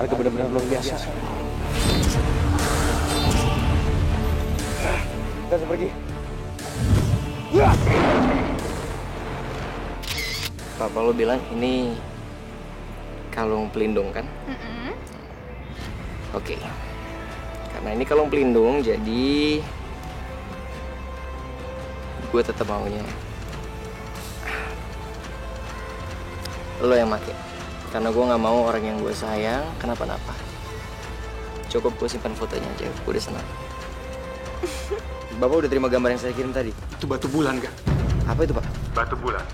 Arga benar-benar luar biasa. Kita harus pergi. Papa lo bilang ini kalung pelindung kan? Oke. Karena ini kalung pelindung, jadi gue tetap maunya lo yang pakai. Karena gue nggak mau orang yang gue sayang kenapa-napa. Cukup gue simpan fotonya aja, gue udah senang. Bapak udah terima gambar yang saya kirim tadi? Itu batu bulan, Kak. Apa itu, Pak? Batu bulan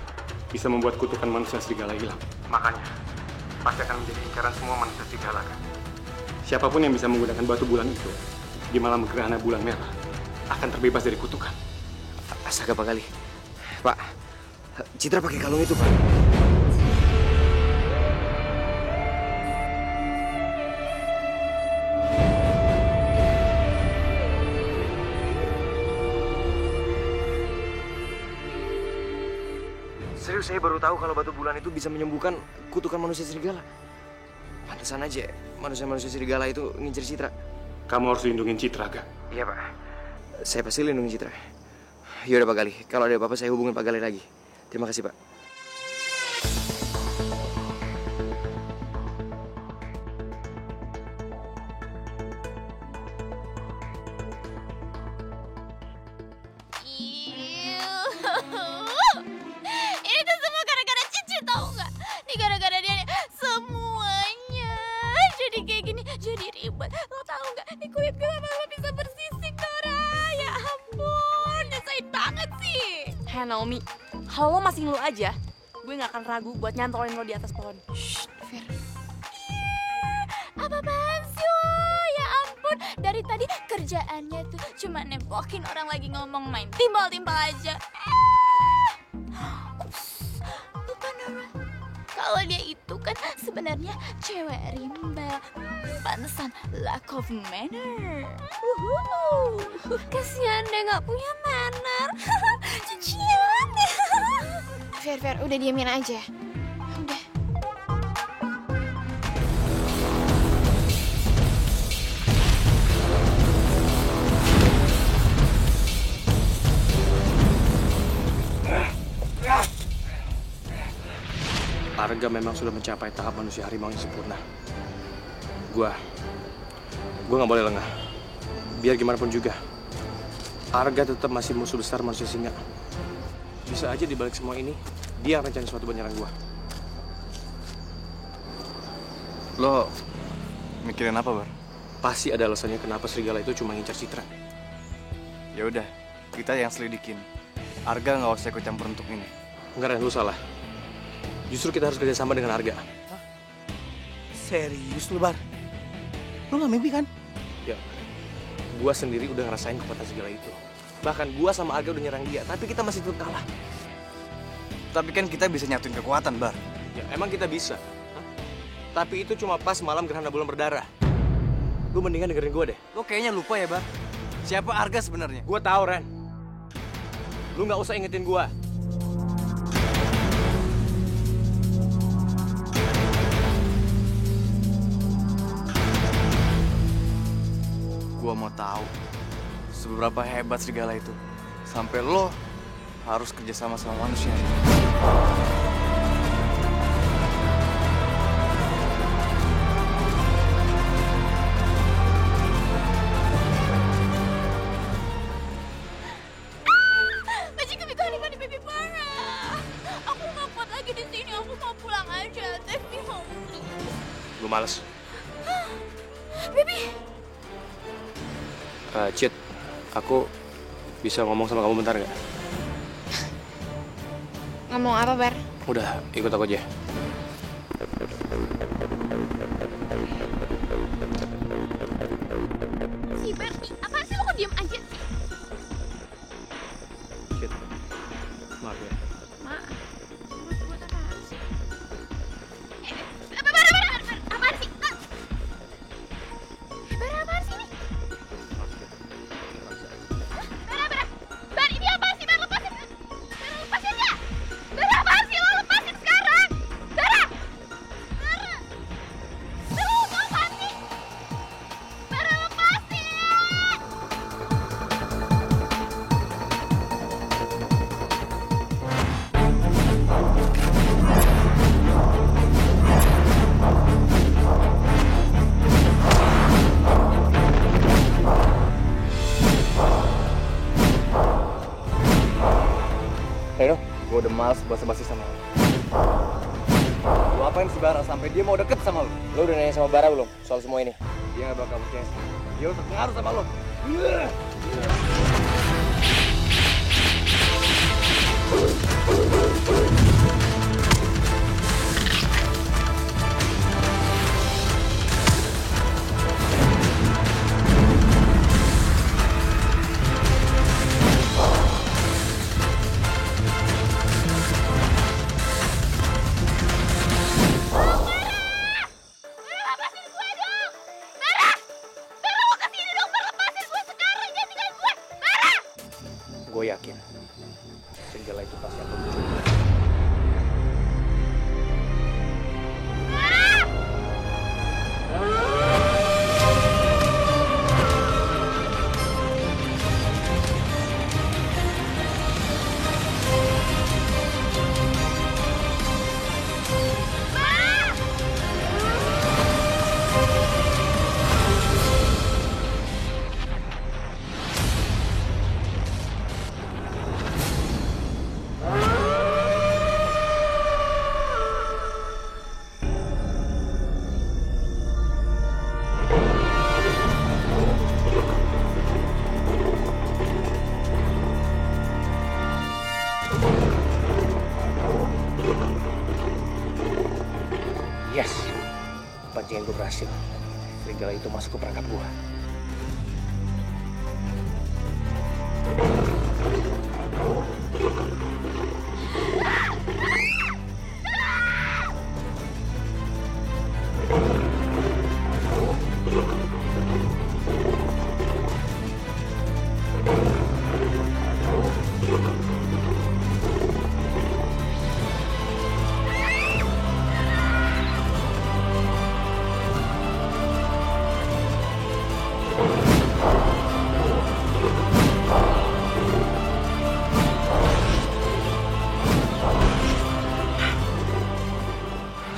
bisa membuat kutukan manusia serigala hilang. Makanya, pasti akan menjadi incaran semua manusia serigala, Kak. Siapapun yang bisa menggunakan batu bulan itu di malam gerhana bulan merah akan terbebas dari kutukan. Astaga, Pak kali. Pak, Citra pakai kalung itu, Pak. Serius, saya baru tahu kalau batu bulan itu bisa menyembuhkan kutukan manusia serigala. Pantesan aja manusia-manusia serigala itu ngincer Citra. Kamu harus lindungin Citra, Kak. Iya, Pak. Saya pasti lindungi Citra. Yaudah, Pak Gali. Kalau ada apa-apa, saya hubungin Pak Gali lagi. Terima kasih, Pak. Ini tuh semua gara-gara Cici, tau nggak? Ini gara-gara dia nih, semuanya jadi kayak gini, jadi ribet. Lo tau nggak? Ini kulit gue lama-lama bisa bersisik, Dora. Ya ampun, nyesain banget sih. Hei Naomi, kalau lo masih ngeluh aja, gue gak akan ragu buat nyantolin lo di atas pohon. Shh, Fir. Apa-apaan sih lo? Ya ampun, dari tadi kerjaannya tuh cuma nempokin orang lagi ngomong, main timbal-timbal aja. Ups, lupa Nora. Kalau dia itu kan sebenarnya cewek rimba. Pantesan lack of manner. Kasihan dia nggak punya manner. Cucian. Fer, udah diamin aja. Udah. Arga memang sudah mencapai tahap manusia harimau yang sempurna. Gua nggak boleh lengah. Biar gimana pun juga, Arga tetap masih musuh besar manusia singa. Bisa aja di balik semua ini, dia yang rencana sesuatu buat nyerang gua. Lo mikirin apa, Bar? Pasti ada alasannya kenapa serigala itu cuma ngincar Citra. Ya udah, kita yang selidikin. Arga nggak usah ikut campur untuk ini. Enggak, Ren, lu salah. Justru kita harus kerjasama dengan Arga. Serius lu, Bar? Lu gak mimpi kan? Ya, gua sendiri udah ngerasain kekuatan serigala itu. Bahkan gua sama Arga udah nyerang dia, tapi kita masih tetap kalah. Tapi kan kita bisa nyatuin kekuatan, Bar. Ya, emang kita bisa. Hah? Tapi itu cuma pas malam gerhana bulan berdarah. Lu mendingan dengerin gua deh. Lo kayaknya lupa ya, Bar. Siapa Arga sebenarnya? Gua tahu, Ren. Lu nggak usah ingetin gua. Gua mau tahu seberapa hebat serigala itu sampai lo harus kerjasama sama manusia. Majikan Bikani Baby parah. Aku nggak kuat lagi di sini. Aku mau pulang aja. Take me home, please. Gua males. Baby. Cid, aku bisa ngomong sama kamu bentar nggak? Ngomong apa, Bar? Udah, ikut aku aja. Si Bar, apaan sih lo kok diem aja sih? Cid, maaf ya. Maaf. Buat apaan sih? Bar, apaan sih? Bar, apaan sih ini? Bar, ini apaan sih? Bar, lepasin. Lepasin ya. Bar, apaan sih? Lo lepasin sekarang. Bar. udah males basa-basi sama lo. Lo apain si Bara sampai dia mau deket sama lo? Lo udah nanya sama Bara belum soal semua ini? Dia gak bakal percaya. Dia udah terpengaruh sama lo. Gue yakin serigala itu pasti akan muncul. Yes, pancingan gue berhasil. Serigala itu masuk ke perangkap gue.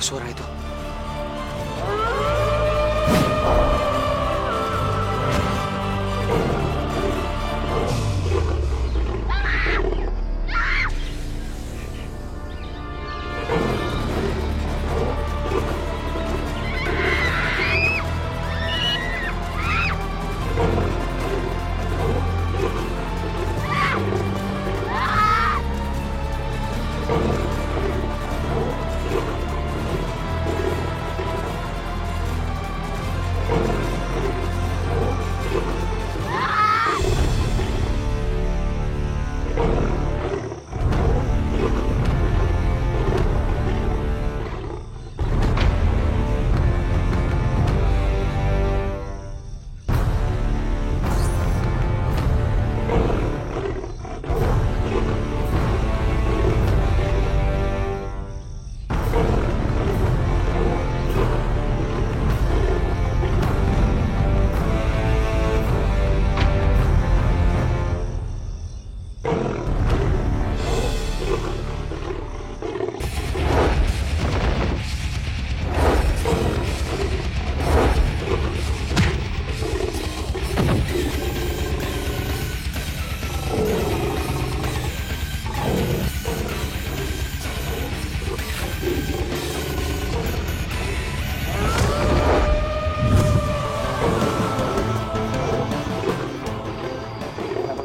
Suara itu.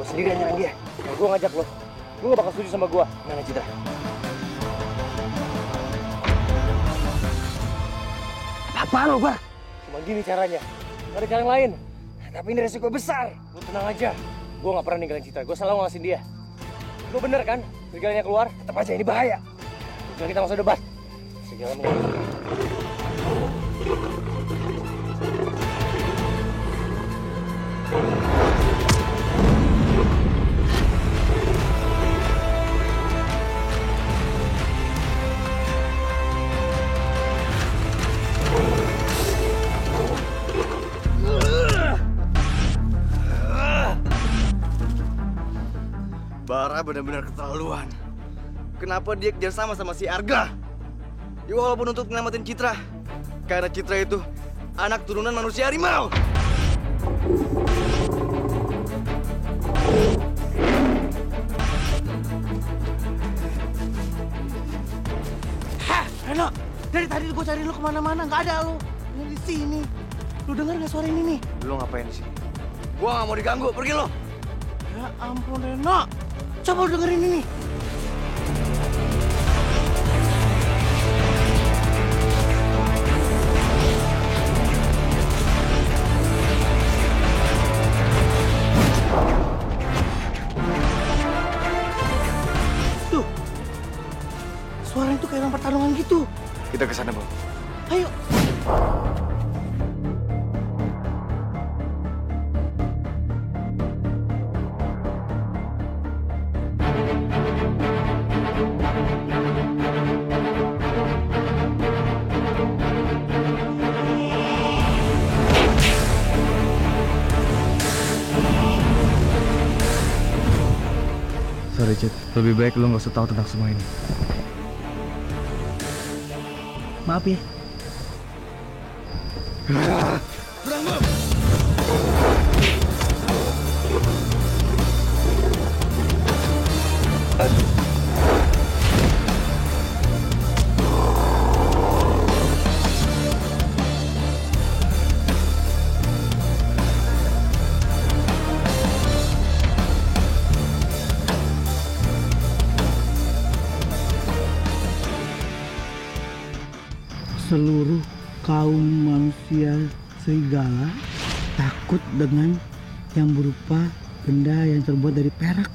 Sendirian nyerang dia. Nah, gue ngajak lo. Lo gak bakal setuju sama gue. Gimana Citra? Apa-apaan lo, Bar? Cuma gini caranya. Gak ada cara yang lain. Tapi ini resiko besar. Lo tenang aja. Gue gak pernah ninggalin Citra. Gue selalu ngawasin dia. Lo bener kan? Serigalanya keluar. Tetap aja ini bahaya. Jangan kita masuk debat. Serigala mengeluarkan. Bara benar-benar keterlaluan. Kenapa dia kerjasama sama si Arga? Ya walaupun untuk menyelamatin Citra. Karena Citra itu anak turunan manusia harimau. Dari tadi gue cari lu kemana-mana, nggak ada lu. Ini di sini. Lu denger nggak suara ini nih? Lu ngapain di sini? Gua nggak mau diganggu, pergi lo. Ya ampun Reno. Coba lu dengerin ini. Tuh. Suara itu kayak orang pertarungan gitu. Kita ke sana, Bang. Ayo. Sorry, Cid. Lebih baik lu nggak usah tahu tentang semua ini. Maaf ya. Seluruh kaum manusia serigala takut dengan yang berupa benda yang terbuat dari perak.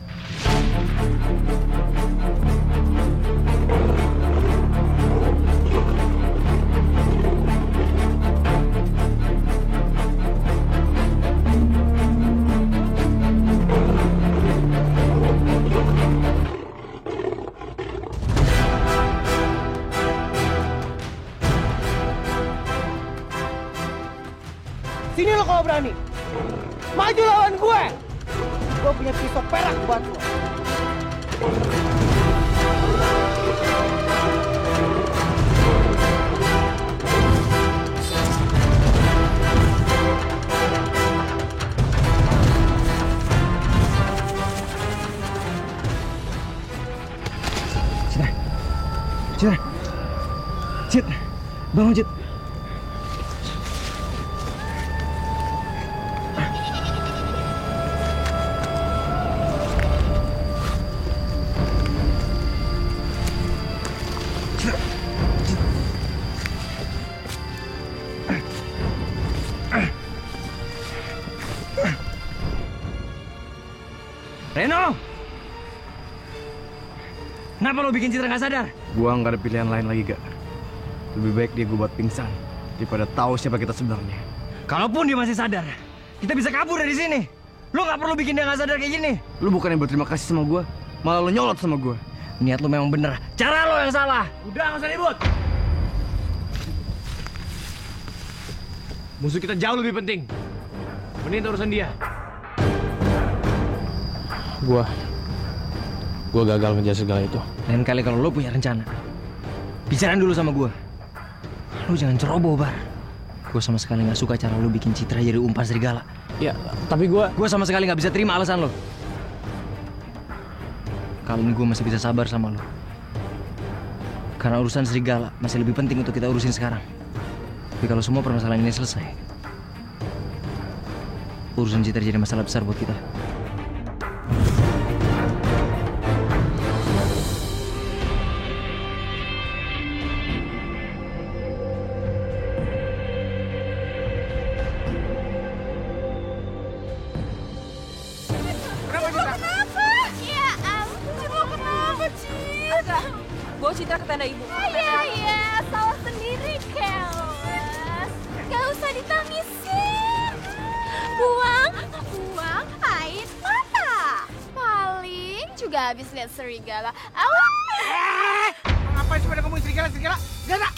Sini lo kalau berani. Maju lawan gue. Gue punya pisau perak buat lo. Cid, bangun Cid. Reno! Kenapa lo bikin Citra nggak sadar? Gua nggak ada pilihan lain lagi, Gak. Lebih baik dia gue buat pingsan daripada tahu siapa kita sebenarnya. Kalaupun dia masih sadar, kita bisa kabur dari sini. Lo nggak perlu bikin dia nggak sadar kayak gini. Lu bukan yang berterima kasih sama gua, malah lu nyolot sama gua. Niat lo memang bener, cara lo yang salah. Udah, nggak usah ribut. Musuh kita jauh lebih penting. Mending urusan dia. Gua gagal ngejar segala itu. Lain kali kalau lo punya rencana, bicarain dulu sama gue. Lo jangan ceroboh, Bar. Gue sama sekali nggak suka cara lo bikin Citra jadi umpan serigala. Ya, tapi gua sama sekali nggak bisa terima alasan lo. Kali ini gue masih bisa sabar sama lo. Karena urusan serigala masih lebih penting untuk kita urusin sekarang. Tapi kalau semua permasalahan ini selesai, urusan Citra jadi masalah besar buat kita. Bawa Citra ke tenda ibu. Iya, salah sendiri, Keles. Gak usah ditangisin. Buang air mata. Paling juga habis lihat serigala. Awas! Ngapain sih pada ngomongin serigala? Gak ada.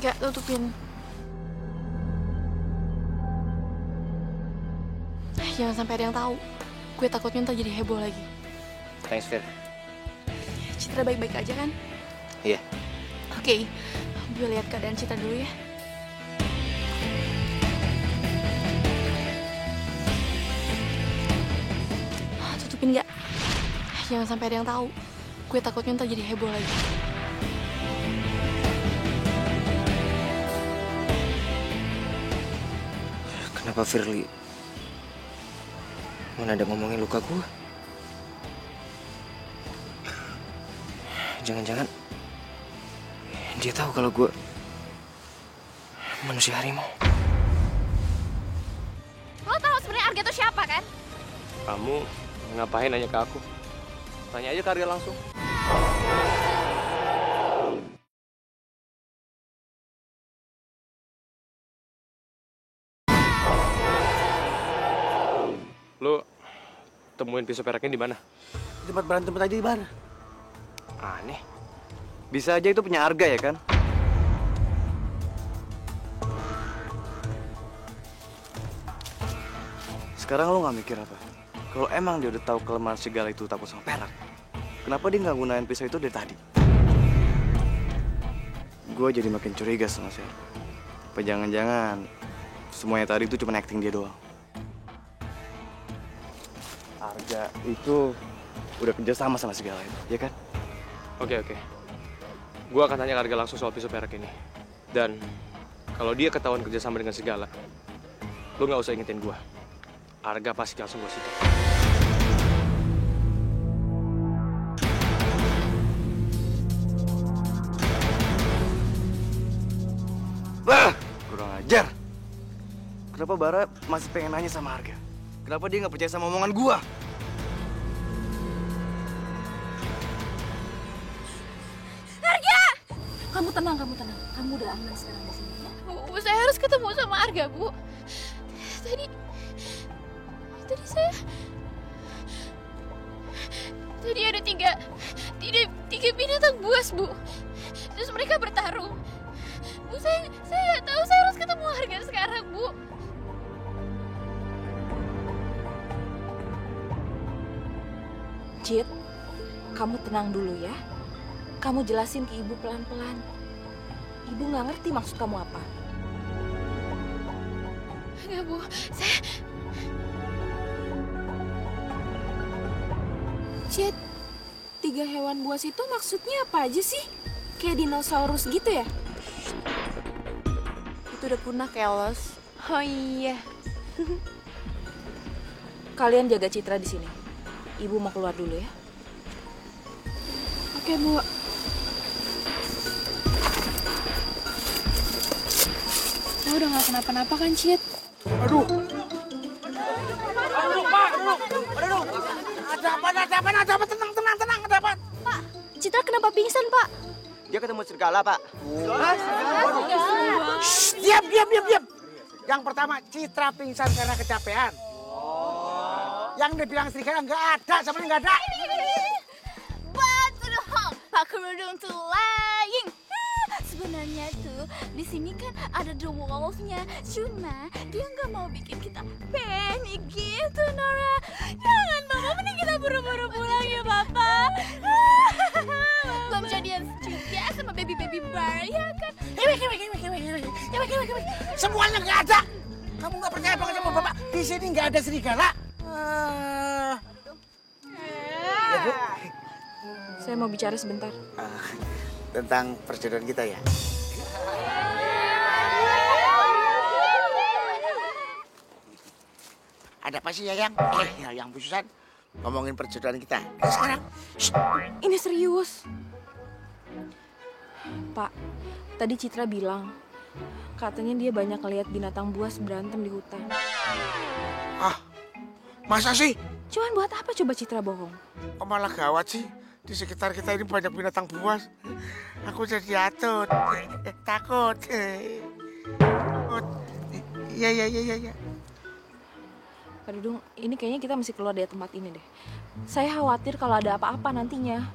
Gak, tutupin. Jangan sampai ada yang tahu. Gue takutnya ntar jadi heboh lagi. Thanks, Fir. Citra baik-baik aja kan? Iya. Oke, gue lihat keadaan Citra dulu ya. Tutupin nggak? Jangan sampai ada yang tahu. Gue takutnya ntar jadi heboh lagi. Kenapa Firly ada ngomongin luka gue? Jangan-jangan dia tahu kalau gue manusia harimau. Lo tahu sebenarnya Arga itu siapa kan? Kamu ngapain nanya ke aku? Tanya aja ke Arga langsung. Lo temuin pisau peraknya di mana? Di tempat berantem tadi di bar. Aneh. Bisa aja itu punya Arga ya kan? Sekarang lo nggak mikir apa? Kalau emang dia udah tahu kelemahan segala itu takut sama perak, kenapa dia nggak gunain pisau itu dari tadi? Gue jadi makin curiga sama si Arga. Apa jangan-jangan semuanya tadi itu cuma acting dia doang? Arga itu udah kerja sama segala itu, ya kan? Oke. Gua akan tanya ke Arga langsung soal pisau perak ini. Dan kalau dia ketahuan kerjasama dengan segala, lu nggak usah ingetin gua. Arga pasti langsung gua sikat. Bah, kurang ajar. Kenapa Bara masih pengen nanya sama Arga? Kenapa dia nggak percaya sama omongan gua? Kamu tenang. Kamu udah aman sekarang di sini ya. Bu, saya harus ketemu sama Arga, Bu. Tadi ada tiga binatang buas, Bu. Terus mereka bertarung. Bu, saya nggak tahu, saya harus ketemu Arga sekarang, Bu. Cit, kamu tenang dulu ya. Kamu jelasin ke ibu pelan-pelan. Ibu nggak ngerti maksud kamu apa. Enggak, Bu. Cit, 3 hewan buas itu maksudnya apa aja sih? Kayak dinosaurus gitu ya? Itu udah punah, Kelos. Oh iya. Kalian jaga Citra di sini. Ibu mau keluar dulu ya. Oke, Bu. Lo udah gak kenapa-napa kan, Cit? Aduh, Ada apa? Tenang, ada apa? Pak, Citra kenapa pingsan, Pak? Dia ketemu serigala, Pak. Diam. Yang pertama, Citra pingsan karena kecapean. Yang dibilang serigala nggak ada, sama nggak ada. Batu dong, Pak Kerudung tuh lying. Sebenarnya tuh di sini kan ada The Wolf-nya, cuma dia nggak mau bikin kita panik gitu, Nora. Jangan, Mama, mending kita buru-buru pulang ya, Papa. Belum jadian juga sama baby bar, ya kan? Semuanya nggak ada. Kamu nggak percaya banget sama bapak? Di sini nggak ada serigala. Saya mau bicara sebentar. Tentang perjodohan kita ya. Ada apa sih Yayang? Yayang Bususan ngomongin perjodohan kita. Sekarang. Ini serius. Pak, tadi Citra bilang katanya dia banyak ngeliat binatang buas berantem di hutan. Ah, masa sih? Cuman buat apa coba Citra bohong? Kok malah gawat sih? Di sekitar kita ini banyak binatang buas. Aku jadi atut. Takut. Iya. Pak Dudung, ini kayaknya kita mesti keluar dari tempat ini deh. Saya khawatir kalau ada apa-apa nantinya.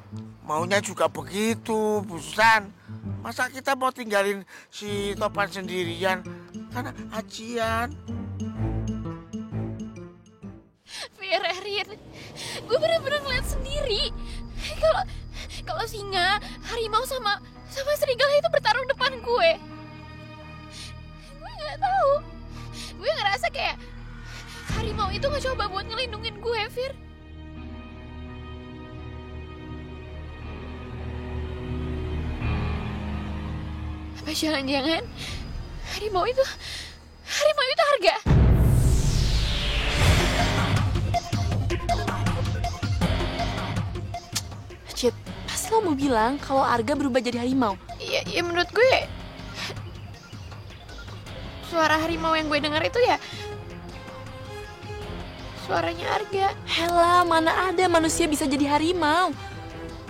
Maunya juga begitu, Bu Susan. Masa kita mau tinggalin si Topan sendirian? Karena ajian. Fir, Rin, Gue bener-bener ngeliat sendiri. Kalau singa, harimau sama serigala itu bertarung depan gue. Gue nggak tahu. Gue ngerasa kayak harimau itu ngecoba buat ngelindungin gue, Fir. Apa jangan-jangan harimau itu Arga? Cid, pasti lo mau bilang kalau Arga berubah jadi harimau. Iya menurut gue suara harimau yang gue dengar itu ya suaranya Arga. Hela, mana ada manusia bisa jadi harimau.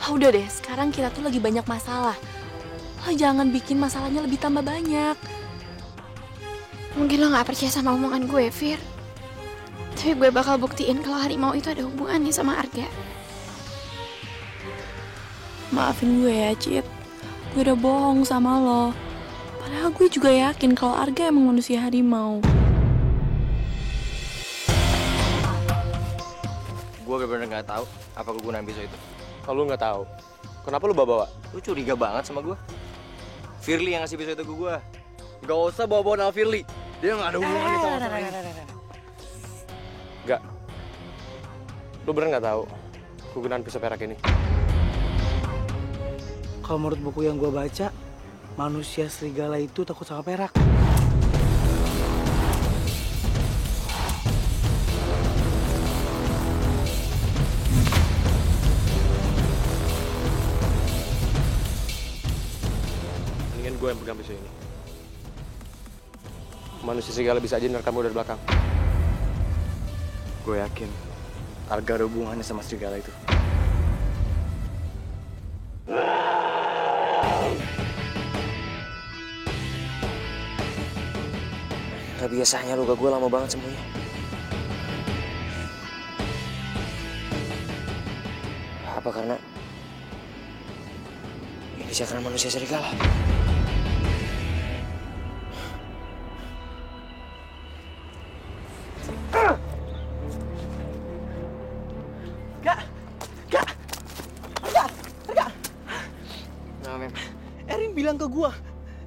Udah deh, sekarang kita tuh lagi banyak masalah. Lo jangan bikin masalahnya lebih tambah banyak. Mungkin lo gak percaya sama omongan gue, Fir. Tapi gue bakal buktiin kalau harimau itu ada hubungannya sama Arga. Maafin gue ya, Cid. Gue udah bohong sama lo. Padahal gue juga yakin kalau Arga emang manusia harimau. Gue bener-bener gak tahu apa kegunaan pisau itu. Kalau lu nggak tahu, kenapa lu bawa-bawa? Lu curiga banget sama gue. Firly yang ngasih pisau itu ke gue. Gak usah bawa-bawa nama Firly. Dia gak ada hubungannya sama ini. Enggak. Lu bener nggak tahu kegunaan pisau perak ini? Kalau menurut buku yang gue baca, manusia serigala itu takut sama perak. Mendingan gue yang pegang pisau ini. Manusia serigala bisa aja nerkam dari belakang. Gue yakin Arga ada hubungannya sama serigala itu. Gak biasanya luka gue lama banget sembuhnya. Apa karena ini karena manusia serigala? Nah, Erin bilang ke gue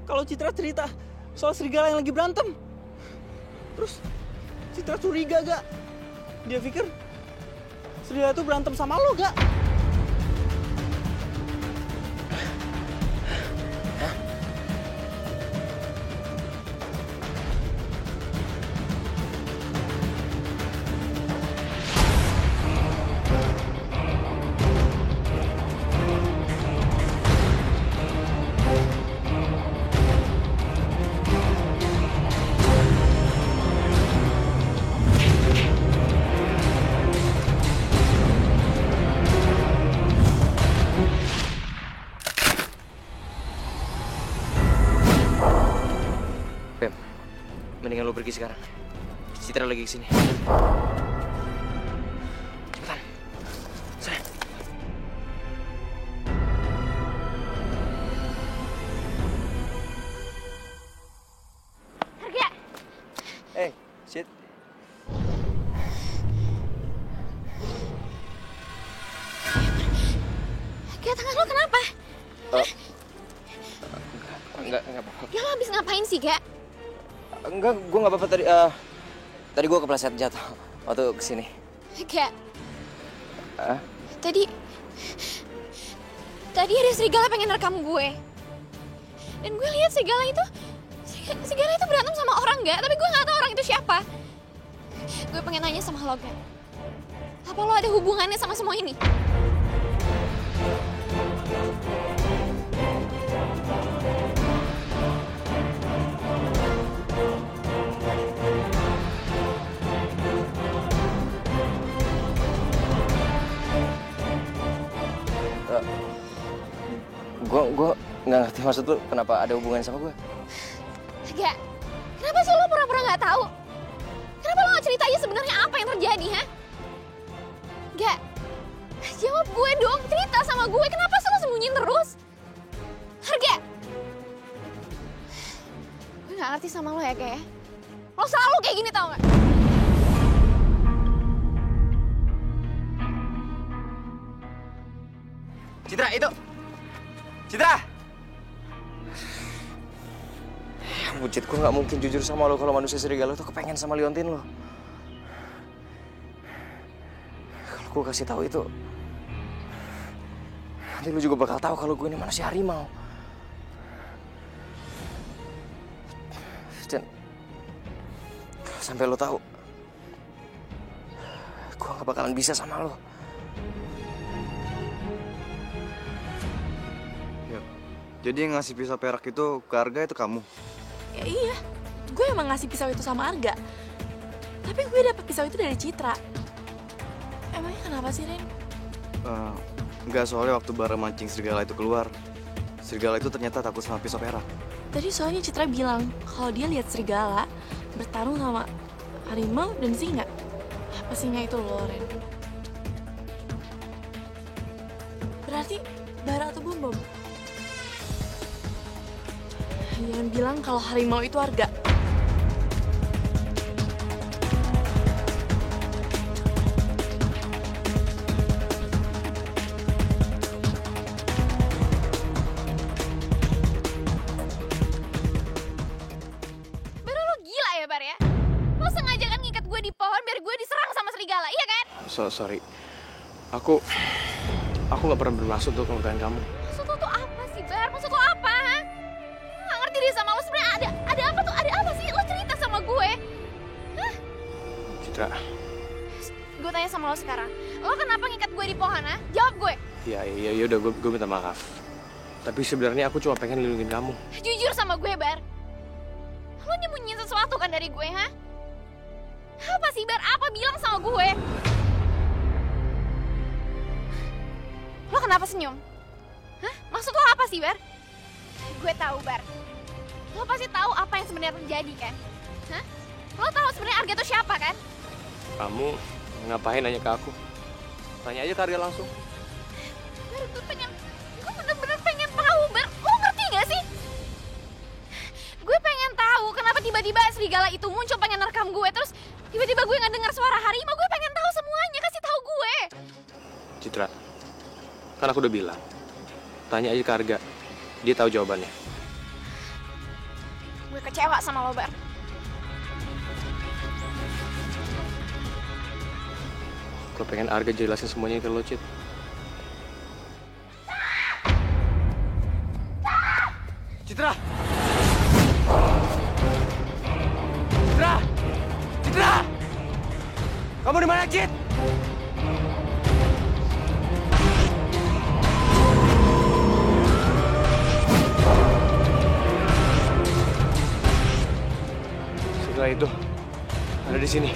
kalau Citra cerita soal serigala yang lagi berantem. Terus Citra curiga gak? Dia pikir serigala itu berantem sama lo gak? Beb, mendingan lo pergi sekarang. Citra lagi kesini. Cepetan. Sana. Arga! Shit. Arga, tangan lo kenapa? Enggak apa-apa. Ya lo habis ngapain sih, Ga? Enggak, gue nggak apa-apa tadi. Tadi gue kepleset jatuh waktu kesini. Ga. Tadi ada serigala pengen rekam gue. Dan gue lihat serigala itu berantem sama orang, Ga. Tapi gue nggak tahu orang itu siapa. Gue pengen nanya sama lo, Ga. Apa lo ada hubungannya sama semua ini? Gue nggak ngerti maksud lu kenapa ada hubungan sama gue. Gak, kenapa sih lo pura-pura nggak tahu? Kenapa lo nggak cerita aja sebenarnya apa yang terjadi, ha? Gak, jawab gue dong, cerita sama gue. Kenapa sih lo sembunyiin terus? Harga, gue nggak ngerti sama lo ya, kayak. Lo selalu kayak gini, tau nggak? Citra, itu! Citra! Ya, Bucit, gue nggak mungkin jujur sama lo kalau manusia serigala tuh kepengen sama Liontin lo. Kalau gue kasih tahu itu, nanti lo juga bakal tahu kalau gue ini manusia harimau. Dan kalau sampai lo tahu, gue gak bakalan bisa sama lo. Ya, jadi yang ngasih pisau perak itu ke Arga itu kamu? Ya iya, gue emang ngasih pisau itu sama Arga. Tapi gue dapet pisau itu dari Citra. Emangnya kenapa sih, Ren? Enggak, soalnya waktu Bara mancing serigala itu keluar, serigala itu ternyata takut sama pisau perak. Tadi soalnya Citra bilang kalau dia lihat serigala bertarung sama harimau dan singa. Apa singa itu loh, Ren? Berarti Bara atau Bom Bom? Yang bilang kalau harimau itu Arga. Sorry. Aku nggak pernah bermaksud untuk ngelukain kamu. Maksud lo tuh apa sih, Bar? Maksud lo apa, ha? Nggak ngerti deh sama lo. Sebenarnya ada apa tuh? Ada apa sih? Lo cerita sama gue. Hah? Citra. Gue tanya sama lo sekarang. Lo kenapa ngikat gue di pohon, ha? Jawab gue. Ya udah, gue minta maaf. Tapi sebenarnya aku cuma pengen lindungin kamu. Jujur sama gue, Bar. Lo nyembunyiin sesuatu kan dari gue, ha? Apa sih, Bar? Apa bilang sama gue? Lo kenapa senyum? Hah? Maksud lo apa sih, Bar? Gue tahu, Bar. Lo pasti tahu apa yang sebenarnya terjadi, kan? Hah? Lo tahu sebenarnya Arga itu siapa, kan? Kamu ngapain nanya ke aku? Tanya aja ke Arga langsung. Bar, gue bener-bener pengen tahu, Bar. Lo ngerti gak sih? Gue pengen tahu kenapa tiba-tiba serigala itu muncul pengen nerekam gue. Terus tiba-tiba gue nggak dengar suara harimau. Gue pengen tahu semuanya. Kasih tahu gue. Citra, kan aku udah bilang. Tanya aja ke Arga. Dia tahu jawabannya. Gue kecewa sama lo, Bar. Gue pengen Arga jelasin semuanya ke lo, Cit. Citra! Citra! Citra! Kamu di mana, Cit? Setelah itu ada di sini.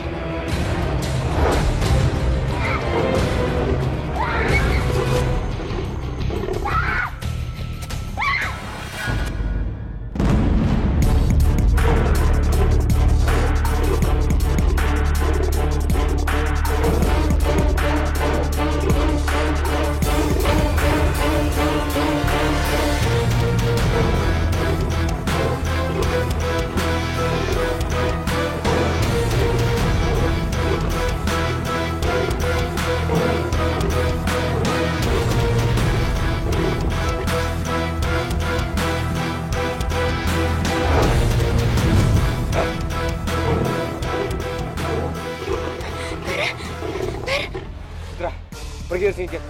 Pergi dari sini, Cit.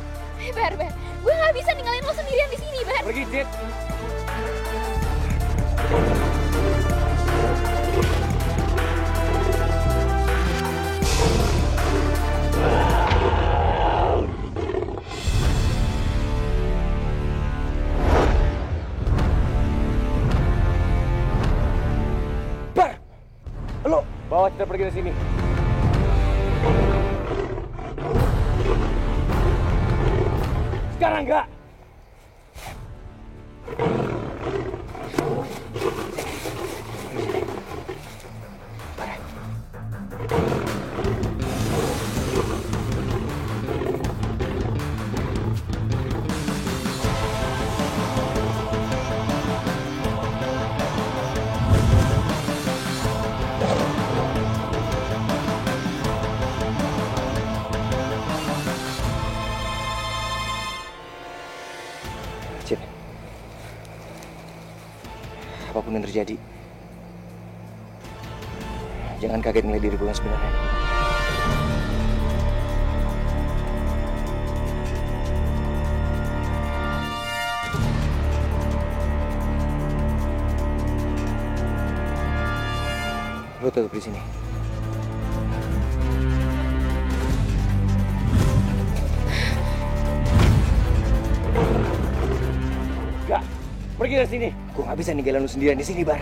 Bar. Gue gak bisa ninggalin lo sendirian di sini, Bar. Pergi, Cit. Bar! Lo bawa Citra pergi dari sini. Sekarang enggak. terjadi. Jangan kaget ngeliat diri gue yang sebenarnya. Lo tetap di sini. Gak, pergi dari sini. Gue gak bisa ninggalin lu sendirian di sini, Bar.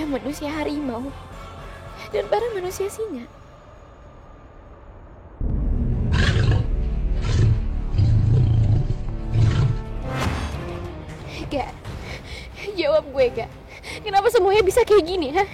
Manusia harimau dan para manusia singa. Gak, jawab gue Gak. Kenapa semuanya bisa kayak gini, ha?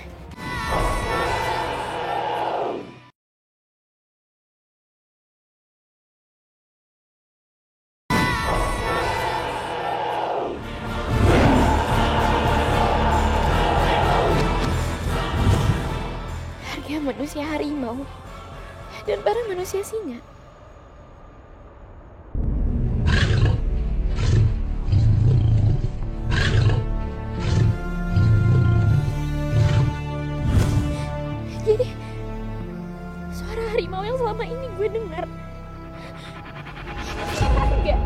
Manusia harimau dan para manusia singa. Jadi suara harimau yang selama ini gue dengar enggak.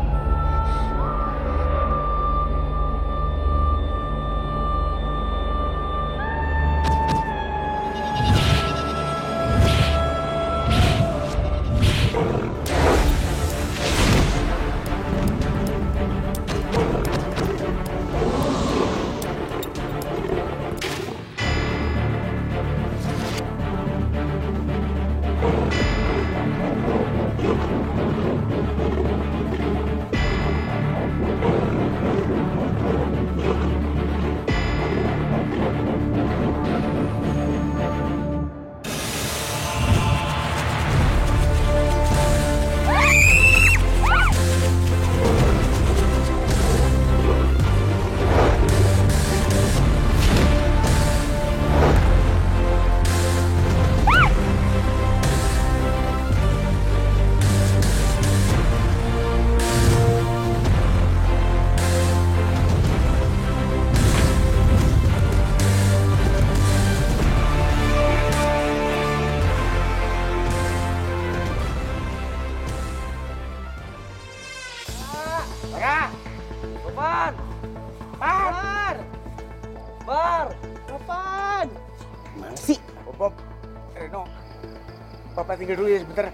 Bapak tinggal dulu ya sebentar.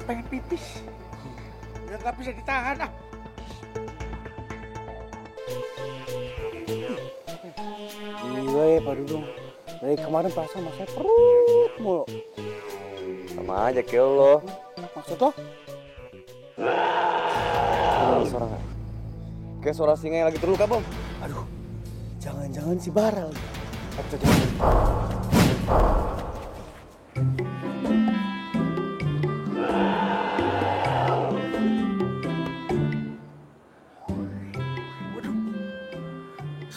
Pengen pipis. Ya nggak bisa ditahan ah. Gila ya Pak Dudung. Dari kemarin perasaan mas saya perut mulu. Sama aja kayak lo. Maksud lo? Ada suara nggak? Kayak suara singa yang lagi terluka, Bom. Aduh, jangan-jangan si Bara lagi. Atau jangan.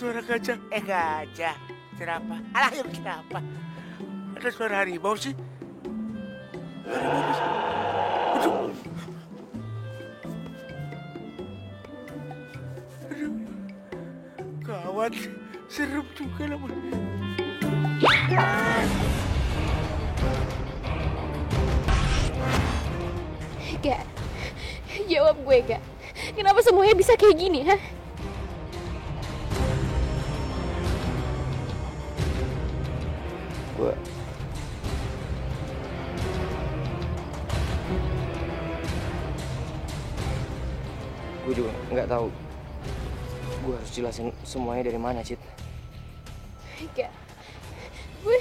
Suara gajah. Gajah. khawatir apa? Alah, ya kenapa? Ada suara harimau sih. Harimau bisa. Aduh. Aduh. Gawat. Serem juga lah. Gak, jawab gue gak. Kenapa semuanya bisa kayak gini, ha? Gue juga nggak tahu. Gue harus jelasin semuanya dari mana, Cit. Gak, gue...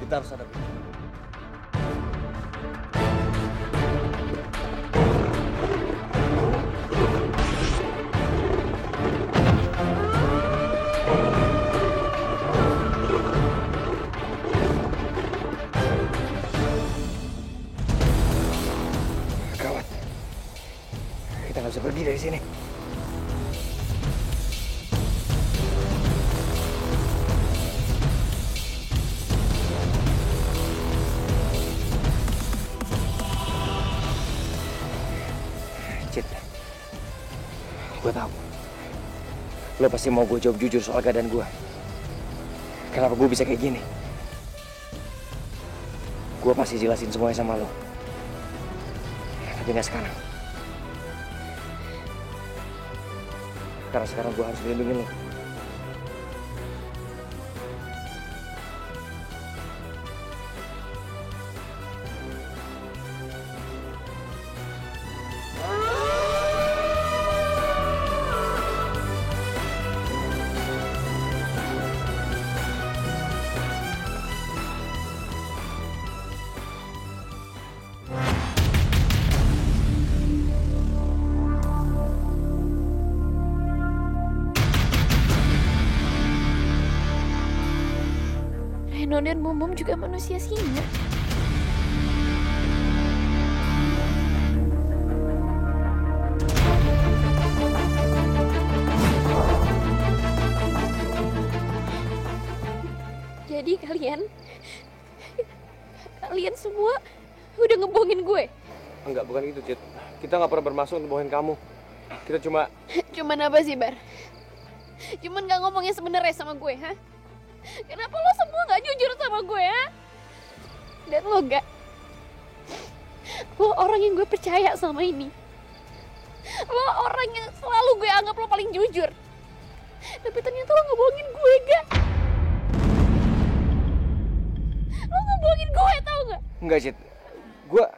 Kita harus hadapi. Gawat. Kita nggak bisa pergi dari sini. Cit, gue tahu. Lo pasti mau gue jawab jujur soal keadaan gue. Kenapa gue bisa kayak gini? Gue pasti jelasin semuanya sama lo. Tapi nggak sekarang. Karena sekarang gue harus melindungi lo. Reno dan Momom juga manusia singa. Jadi kalian semua udah ngebohongin gue. Enggak, bukan itu, Cit. Kita nggak pernah bermaksud untuk bohongin kamu. Kita Cuman apa sih, Bar? Cuman gak ngomongnya sebenarnya sama gue, ha? Kenapa lo semua gak jujur sama gue, ha? Dan lo gak? Lo orang yang gue percaya sama ini. Lo orang yang selalu gue anggap lo paling jujur. Tapi ternyata lo ngebohongin gue, gak? Lo ngebohongin gue, tau gak? Enggak, Cit. Gue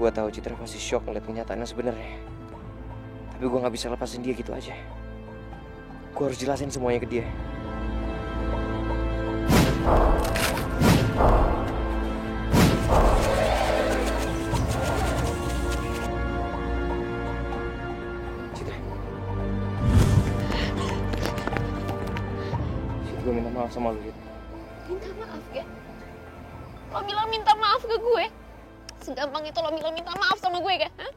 Gue tahu Citra pasti shock ngeliat kenyataan yang sebenarnya. Tapi gue nggak bisa lepasin dia gitu aja. Gue harus jelasin semuanya ke dia. Citra, gue minta maaf sama lu, Cit. Minta maaf, gak? Lo bilang minta maaf ke gue? Segampang itu lo bilang minta maaf sama gue, gak? Hah?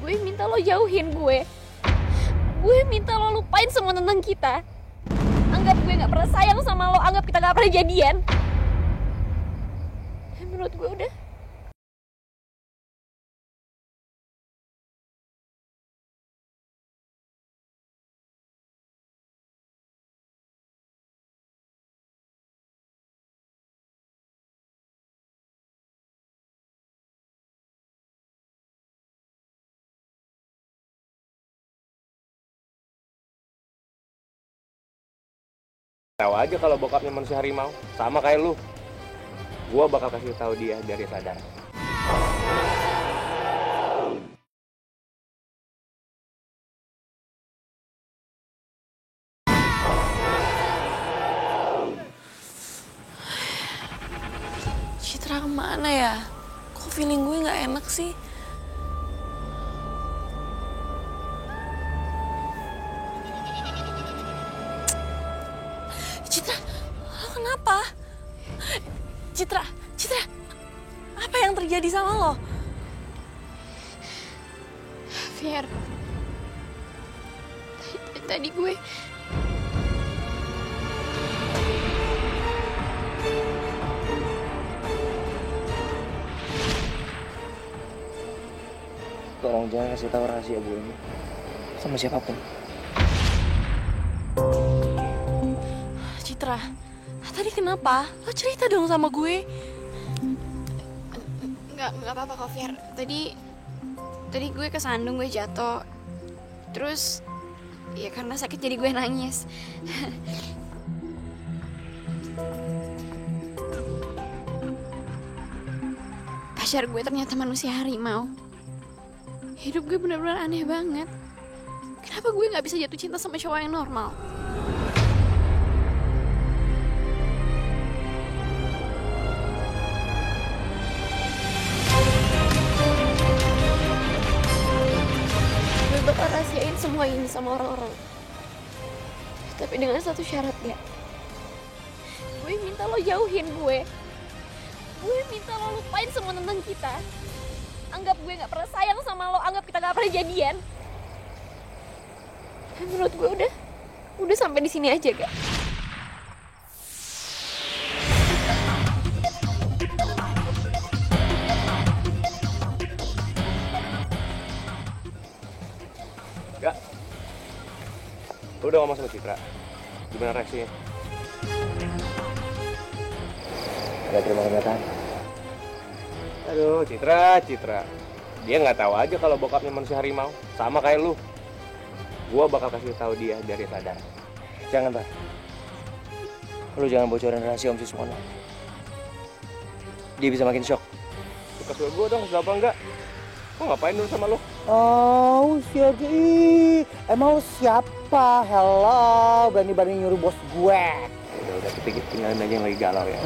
Gue minta lo jauhin gue. Gue minta lo lupain semua tentang kita. Anggap gue gak pernah sayang sama lo, anggap kita gak pernah jadian. Dan menurut gue udah. Tahu aja kalau bokapnya manusia harimau, sama kayak lu. Gua bakal kasih tahu dia biar dia sadar. Citra kemana ya? Kok feeling gue nggak enak sih? Citra, lo kenapa? Citra, apa yang terjadi sama lo? Fier, tadi gue Tolong jangan kasih tahu rahasia gue ini sama siapapun. Citra, tadi kenapa? Lo cerita dong sama gue. nggak apa-apa kok, Fier. Tadi gue kesandung, gue jatuh. Terus ya karena sakit jadi gue nangis. Pacar gue ternyata manusia harimau. Hidup gue benar-benar aneh banget. Kenapa gue nggak bisa jatuh cinta sama cowok yang normal? Gue bakal rahasiain semua ini sama orang-orang. Tapi dengan satu syarat, ya. Gue minta lo jauhin gue. Gue minta lo lupain semua tentang kita. Anggap gue gak pernah sayang sama lo, anggap kita gak pernah jadian. Dan menurut gue udah sampai di sini aja, Kak. Gak. Lu udah ngomong sama Citra. Gimana reaksinya? Gak terima kenyataan. Aduh, Citra. Dia nggak tahu aja kalau bokapnya manusia harimau, sama kayak lu. Gua bakal kasih tahu dia biar dia sadar. Jangan, Pak. Lu jangan bocorin rahasia Om Suswono. Dia bisa makin shock. Kasih gue dong, kenapa enggak? Gue ngapain dulu sama lo? Oh, siapa? Emang lu siapa? Hello, berani-berani nyuruh bos gue. Udah kita tinggalin aja yang lagi galau ya.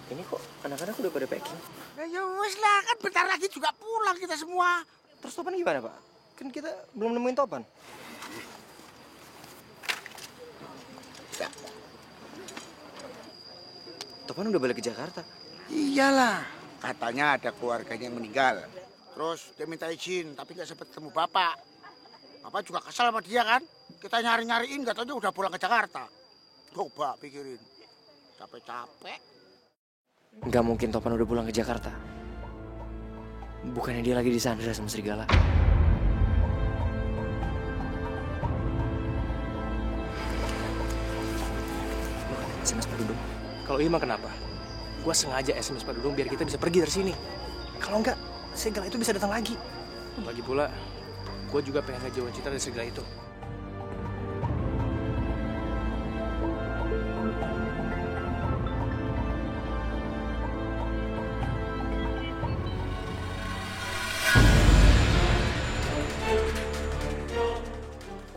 Ini kok anak-anak udah pada packing? Ya wes lah, kan bentar lagi juga pulang kita semua. Terus Topan gimana, Pak? Kan kita belum nemuin Topan. Topan udah balik ke Jakarta. Iyalah, katanya ada keluarganya yang meninggal. Terus dia minta izin, tapi nggak sempat ketemu bapak. Bapak juga kesal sama dia kan? Kita nyari-nyariin, katanya udah pulang ke Jakarta. Coba pikirin, capek-capek. Nggak mungkin Topan udah pulang ke Jakarta. Bukannya dia lagi disandra sama serigala. Lo kan SMS Pak Dudung. Kalau Ima kenapa? Gue sengaja SMS Pak Dudung biar kita bisa pergi dari sini. Kalau enggak, serigala itu bisa datang lagi. Lagi pula, gue juga pengen ngejauhin Citra dari serigala itu.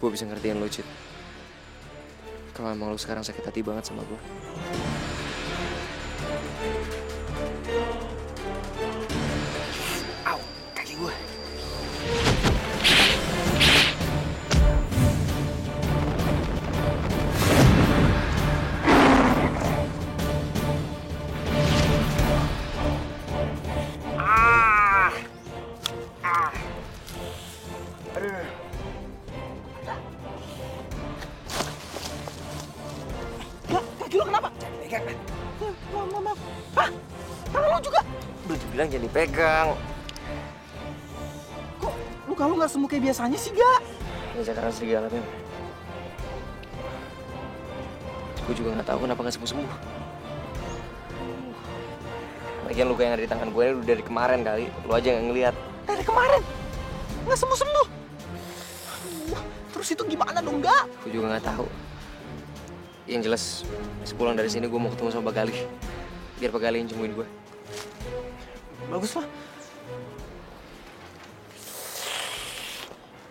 Gue bisa ngertiin lo, Cit. Kalau emang lo sekarang sakit hati banget sama gue. Au, kaki gue. Bilang jangan dipegang. Kok luka lu nggak sembuh kayak biasanya sih, Ga? Ini karena serigala, Bem. Gue juga nggak tahu kenapa nggak sembuh-sembuh. Lagian luka yang ada di tangan gue udah dari kemarin kali. Lu aja nggak ngeliat. Dari kemarin nggak sembuh-sembuh. Terus itu gimana dong, Ga? Gue juga nggak tahu. Yang jelas, sepulang dari sini gue mau ketemu sama Pak Galih. Biar Pak Galih yang cembuin gue. Bagus lah.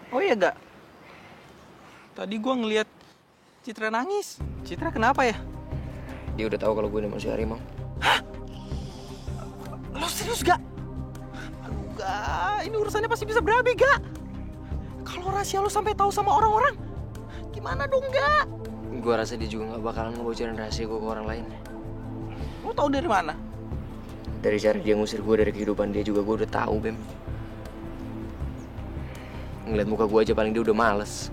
Oh iya, Ga. Tadi gua ngeliat Citra nangis. Citra kenapa ya? Dia udah tahu kalau gue ini manusia harimau. Hah? Lo serius, Ga? Aduh, Ga. Ini urusannya pasti bisa berabe, Ga. Kalau rahasia lo sampai tahu sama orang-orang, gimana dong, Ga? Gue rasa dia juga nggak bakalan ngebocorin rahasia gue ke orang lain. Lo tahu dari mana? Dari cara dia ngusir gue dari kehidupan dia juga gue udah tahu, Bem. Ngeliat muka gue aja paling dia udah males.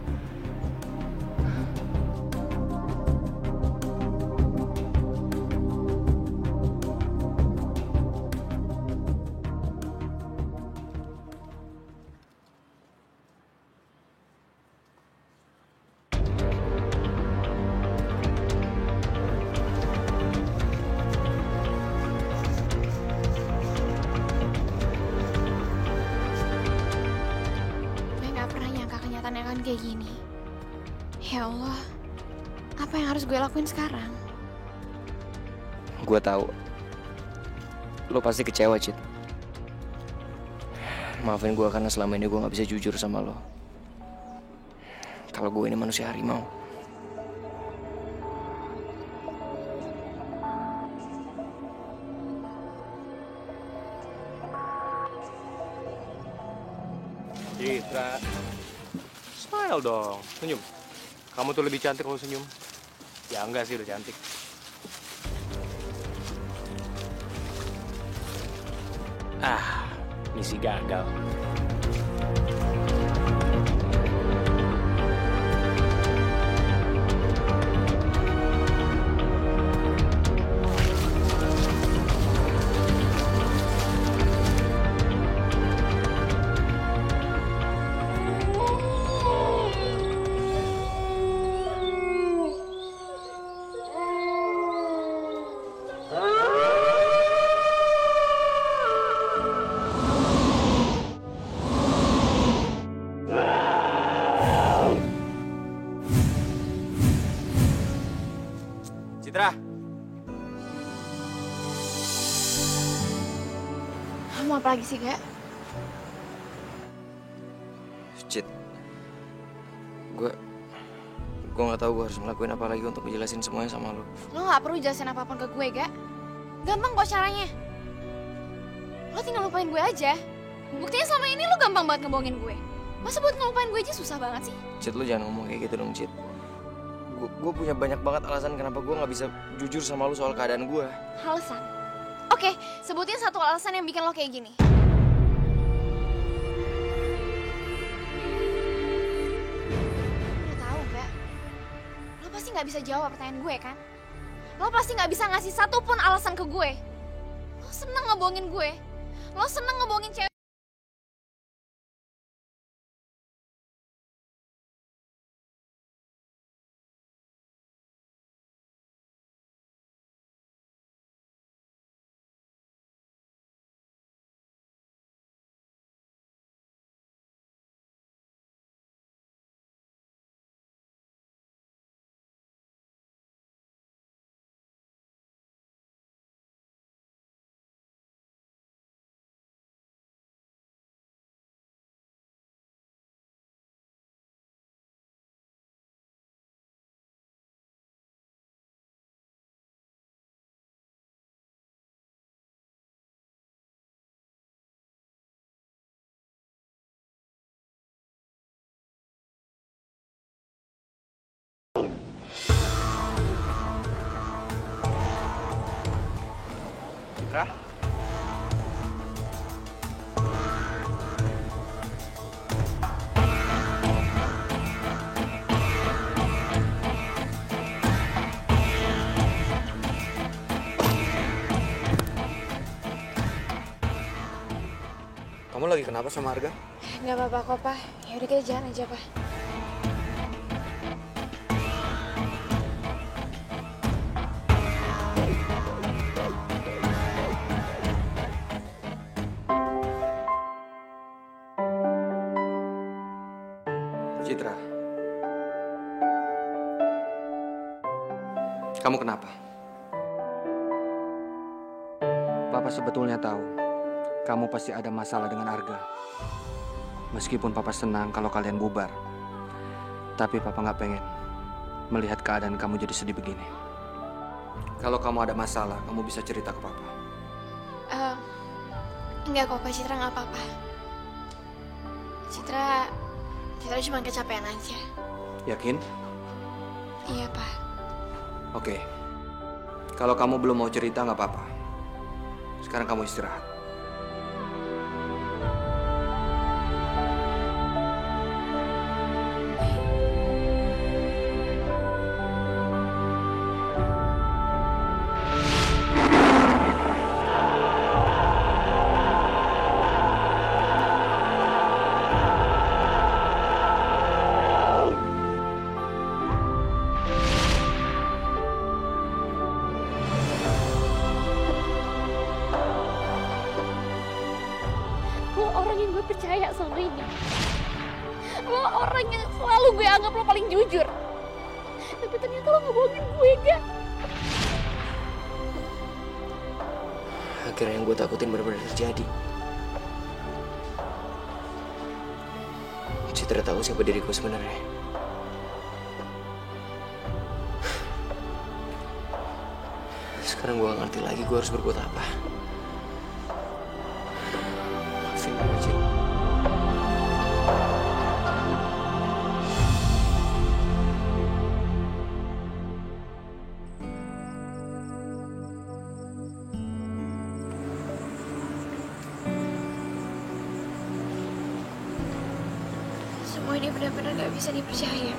Kayak gini. Ya Allah, apa yang harus gue lakuin sekarang? Gue tahu. Lo pasti kecewa, Cit. Maafin gue karena selama ini gue gak bisa jujur sama lo. Kalau gue ini manusia harimau. Citra. Smile dong, senyum. Kamu tuh lebih cantik kalau senyum. Ya enggak sih, udah cantik. Ah, misi gagal. Citra. Mau apa lagi sih, Kak? Cit. Gue nggak tahu gue harus ngelakuin apa lagi untuk ngejelasin semuanya sama lo. Lo nggak perlu jelasin apapun ke gue, Kak. Gampang kok caranya. Lo tinggal lupain gue aja. Buktinya selama ini lo gampang banget ngebohongin gue. Masa buat ngelupain gue aja susah banget sih? Cit, lo jangan ngomong kayak gitu dong, Cit. Gue punya banyak banget alasan kenapa gue nggak bisa jujur sama lo soal keadaan gue. Alasan? Oke, sebutin satu alasan yang bikin lo kayak gini. Lo tahu nggak? Lo pasti nggak bisa jawab pertanyaan gue kan? Lo pasti nggak bisa ngasih satupun alasan ke gue. Lo seneng ngebohongin gue. Lo seneng ngebohongin cewek. Citra? Kamu lagi kenapa sama Arga? Nggak apa-apa kok, Pak. Yaudah kita jalan aja, Pak. Citra. Kamu kenapa? Papa sebetulnya tahu, kamu pasti ada masalah dengan Arga. Meskipun Papa senang kalau kalian bubar, tapi Papa nggak pengen melihat keadaan kamu jadi sedih begini. Kalau kamu ada masalah, kamu bisa cerita ke Papa. Enggak kok, Pak. Citra nggak apa-apa. Citra cuma kecapean aja. Yakin? Iya, Pak. Oke. Kalau kamu belum mau cerita, nggak apa-apa. Sekarang kamu istirahat. Lo orang yang gue percaya selama ini. Lo orang yang selalu gue anggap lo paling jujur. Tapi ternyata lo ngebohongin gue, Gak? Akhirnya yang gue takutin benar-benar terjadi. Citra tahu siapa diriku sebenarnya. Sekarang gue gak ngerti lagi gue harus berbuat apa. Maafin gue, Cit. Semua ini benar-benar gak bisa dipercaya.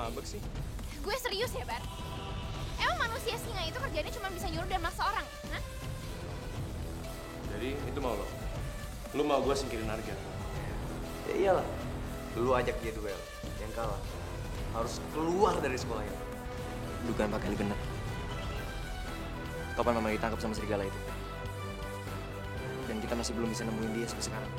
ngambek sih? Gue serius ya, Bar. Emang manusia singa itu kerjanya cuma bisa nyuruh dan maksa orang? Hah? Jadi itu mau lo? Lu mau gue singkirin Arga? Ya iyalah. Lu ajak dia duel. Yang kalah harus keluar dari sekolah ini. Dugaan Pak Kali benar. Topan memang ditangkap sama serigala itu. Dan kita masih belum bisa nemuin dia sampai sekarang.